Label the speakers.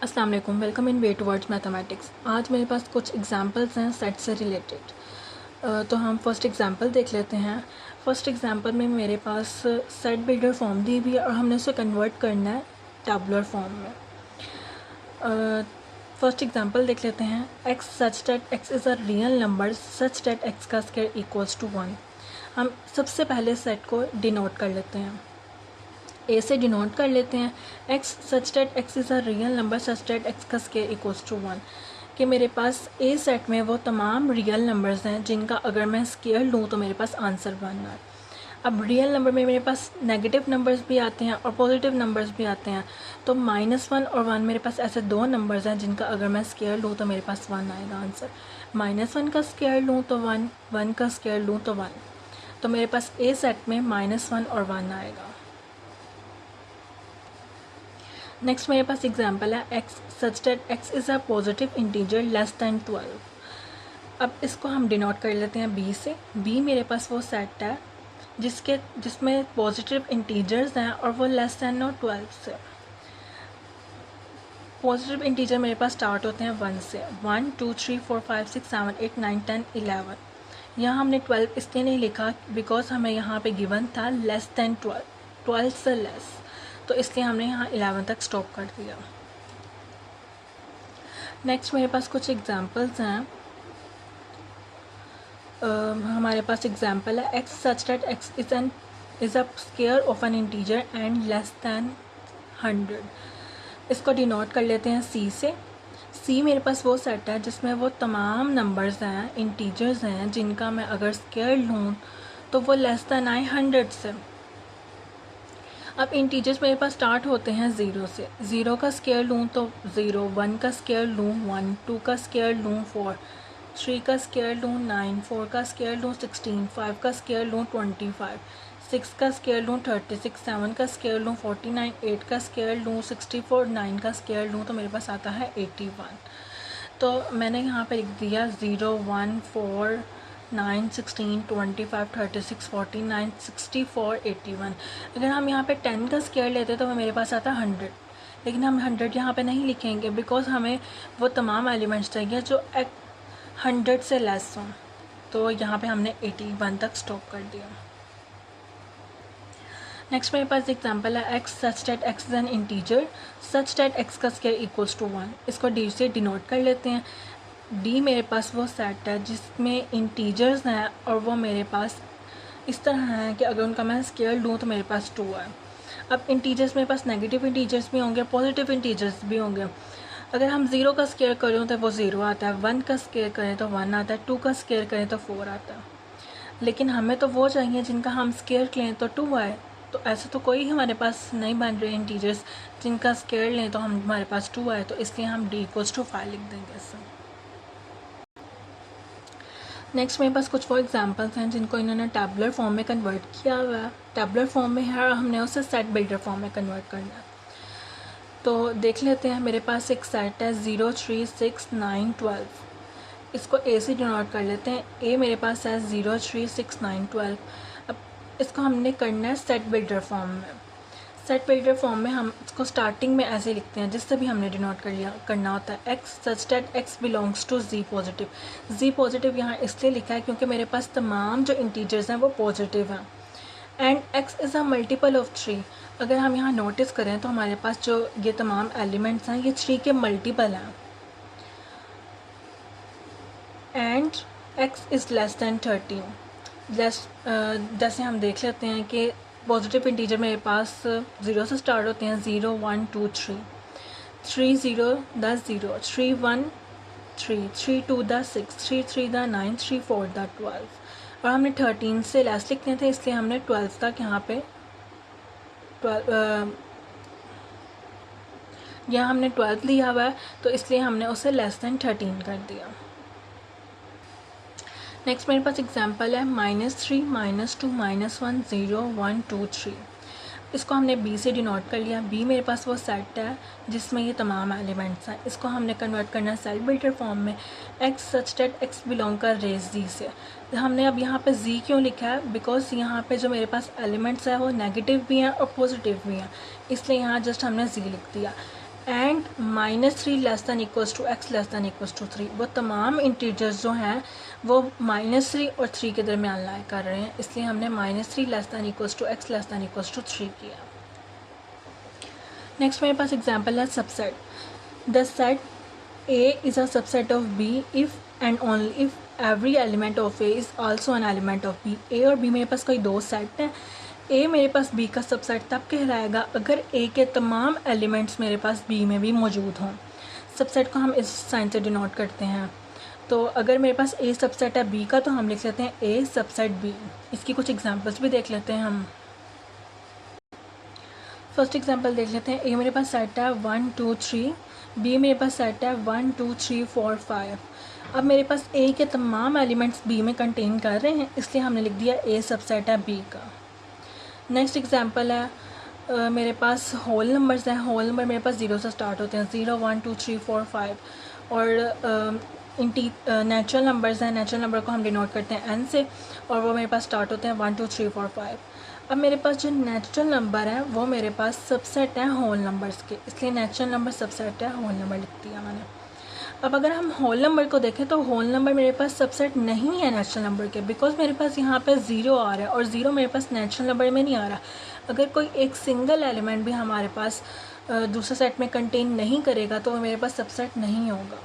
Speaker 1: अस्सलाम वालेकुम, welcome in way towards mathematics. आज मेरे पास कुछ एग्जांपल्स हैं सेट से रिलेटेड। तो हम फर्स्ट एग्जांपल देख लेते हैं। फर्स्ट एग्जांपल में मेरे पास सेट बिल्डर फॉर्म दी हुई है और हमने उसे कन्वर्ट करना है टैबुलर फॉर्म में। फर्स्ट एग्जांपल देख लेते हैं। X such that x is a real number such that x का स्क्वायर इक्वल्स टू 1। हम सबसे पहले सेट को डिनोट कर लेते हैं, ए से डिनोट कर लेते हैं। X such that x is a real number such that x का स्क्वायर इक्वल्स टू 1 कि मेरे पास ए सेट में वो तमाम रियल नंबर्स हैं जिनका अगर मैं स्क्वायर लूँ तो मेरे पास आंसर बनना है। अब रियल नंबर में मेरे पास नेगेटिव नंबर्स भी आते हैं और पॉजिटिव नंबर्स भी आते हैं। तो -1 और 1 मेरे पास ऐसे दो नंबर्स हैं जिनका अगर मैं स्क्वायर लूँ तो मेरे पास 1 आएगा आंसर। -1 का स्क्वायर लूँ तो 1, 1 का स्क्वायर लूँ तो 1। तो मेरे पास ए सेट में -1 और 1 आएगा। नेक्स्ट मेरे पास एग्जाम्पल है x such that x is a positive integer less than 12। अब इसको हम डिनोट कर लेते हैं बी से। बी मेरे पास वो सेट है जिसमें पॉजिटिव इंटीजर्स हैं और वो लेस दैन और 12 से। पॉजिटिव इंटीजर मेरे पास स्टार्ट होते हैं 1 से। 1 2 3 4 5 6 7 8 9 10 11। यहाँ हमने 12 इसलिए नहीं लिखा बिकॉज हमें यहाँ पे गिवन था लेस दैन 12, 12 से लेस, तो इसलिए हमने यहाँ 11 तक स्टॉप कर दिया। नेक्स्ट मेरे पास कुछ एग्जांपल्स हैं। हमारे पास एग्जांपल है x such that x is a square of an integer and less than 100। इसको डिनोट कर लेते हैं सी से। सी मेरे पास वो सेट है जिसमें वो तमाम नंबर्स हैं, इंटीजर्स हैं जिनका मैं अगर स्क्वायर लूँ तो वो लेस दैन आए 100 से। अब इंटीजर्स मेरे पास स्टार्ट होते हैं 0 से। 0 का स्क्वायर लूँ तो 0, 1 का स्क्वायर लूँ 1, 2 का स्क्वायर लूँ 4, 3 का स्क्वायर लूँ 9, 4 का स्क्वायर लूँ 16, 5 का स्क्वायर लूँ 25, 6 का स्क्वायर लूँ 36, 7 का स्क्वायर लूँ 49, 8 का स्क्वायर लूँ 64, 9 का स्क्वायर लूँ तो मेरे पास आता है 81। तो मैंने यहाँ पे लिख दिया 0, 1, 4, 9, 16, 25, 36, 49, 64, 81। अगर हम यहाँ पे 10 का स्क्वायर लेते तो मेरे पास आता 100, लेकिन हम 100 यहाँ पे नहीं लिखेंगे बिकॉज हमें वो तमाम एलिमेंट्स चाहिए जो 100 से लेस हों। तो यहाँ पे हमने 81 तक स्टॉप कर दिया। नेक्स्ट मेरे पास एग्जांपल है x such that x is an integer such that x का स्क्वायर इक्वल्स टू 1। इसको डी से डिनोट कर लेते हैं। डी मेरे पास वो सेट है जिसमें इंटीजर्स हैं और वो मेरे पास इस तरह हैं कि अगर उनका मैं स्क्वायर लूँ तो मेरे पास 2 है। अब इंटीजर्स मेरे पास नेगेटिव इंटीजर्स भी होंगे, पॉजिटिव इंटीजर्स भी होंगे। अगर हम 0 का स्क्वायर करें तो वो 0 आता है, 1 का स्क्वायर करें तो 1 आता है, 2 का स्क्वायर करें तो 4 आता है। लेकिन हमें तो वो चाहिए जिनका हम स्क्वायर लें तो 2 आए। तो ऐसे तो कोई हमारे पास नहीं बन रहे इंटीजर्स जिनका स्क्वायर लें तो हमारे पास 2 आए, तो इसलिए हम डी इक्वल्स टू 5 लिख देंगे इससे। नेक्स्ट मेरे पास कुछ वो एग्जांपल्स हैं जिनको इन्होंने टैबुलर फॉर्म में कन्वर्ट किया हुआ है। टैबुलर फॉर्म में है और हमने उसे सेट बिल्डर फॉर्म में कन्वर्ट करना है। तो देख लेते हैं। मेरे पास एक सेट है 0, 3, 6, 9, 12। इसको ए से डिनोट कर लेते हैं। ए मेरे पास है 0, 3, 6, 9, 12। अब इसको हमने करना है सेट बिल्डर फॉर्म में। सेट बिल्डर फॉर्म में हम इसको स्टार्टिंग में ऐसे लिखते हैं जिससे भी हमने डिनोट करना होता है x such that x belongs to G positive. G positive यहाँ इसलिए लिखा है क्योंकि मेरे पास तमाम जो इंटीजर्स हैं वो पॉजिटिव हैं and x is a multiple of 3। अगर हम यहाँ नोटिस करें तो हमारे पास जो ये तमाम एलिमेंट्स हैं ये 3 के मल्टीपल हैं and x is less than 13। जैसे हम देख लेते हैं कि पॉजिटिव इंटीजर मेरे पास 0 से स्टार्ट होते हैं। 0, 1, 2, 3, 3 0 10 0, 3 1 3, 3 2 10 6, 3 3 10 9, 3 4 10 12। और हमने 13 से लेस लिखने थे इसलिए हमने 12 तक यहाँ पे यहाँ हमने 12 लिया हुआ है तो इसलिए हमने उसे लेस दैन 13 कर दिया। नेक्स्ट मेरे पास एग्जांपल है -3, -2, -1, 0, 1, 2, 3। इसको हमने बी से डिनोट कर लिया। बी मेरे पास वो सेट है जिसमें ये तमाम एलिमेंट्स हैं। इसको हमने कन्वर्ट करना है सेट बिल्डर फॉर्म में। X such that x belong कर रेस जी से। हमने अब यहाँ पे जी क्यों लिखा है बिकॉज यहाँ पे जो मेरे पास एलिमेंट्स है वो नेगेटिव भी हैं और पॉजिटिव भी हैं, इसलिए यहाँ जस्ट हमने जी लिख दिया। And -3 less than equals to x less than equals to 3। वो तमाम इंटीजर्स जो हैं वो -3 और 3 के दरमियान लाई कर रहे हैं, इसलिए हमने -3 less than equals to x less than equals to 3 किया। नेक्स्ट मेरे पास एग्जांपल है subset. The set A is a subset of B if and only if every element of A is also an element of B। A और B मेरे पास कोई दो set हैं। A मेरे पास B का सबसेट तब कहलाएगा अगर A के तमाम एलिमेंट्स मेरे पास B में भी मौजूद हों। सबसेट को हम इस साइन से डिनोट करते हैं। तो अगर मेरे पास A सबसेट है B का तो हम लिख लेते हैं A सबसेट B। इसकी कुछ एग्जांपल्स भी देख लेते हैं हम। फर्स्ट एग्जांपल देख लेते हैं। A मेरे पास सेट है 1 2 3, B मेरे पास सेट है 1 2 3 4 5। अब मेरे पास A के तमाम एलिमेंट्स B में कंटेन कर रहे हैं, इसलिए हमने लिख दिया A सबसेट है B का। नेक्स्ट एग्जांपल है मेरे पास होल नंबर्स हैं। होल नंबर मेरे पास 0 से स्टार्ट होते हैं, 0 1 2 3 4 5। और नेचुरल नंबर्स हैं। नेचुरल नंबर को हम डिनोट करते हैं n से, और वो मेरे पास स्टार्ट होते हैं 1 2 3 4 5। अब मेरे पास जो नेचुरल नंबर है वो मेरे पास सबसेट है होल नंबर्स के, इसलिए नेचुरल नंबर सबसेट है होल नंबर लिख दिया मैंने। अब अगर हम होल नंबर को देखें तो होल नंबर मेरे पास सबसेट नहीं है नेचुरल नंबर के, बिकॉज मेरे पास यहाँ पे 0 आ रहा है और 0 मेरे पास नेचुरल नंबर में नहीं आ रहा। अगर कोई एक सिंगल एलिमेंट भी हमारे पास दूसरे सेट में कंटेन नहीं करेगा तो वो मेरे पास सबसेट नहीं होगा।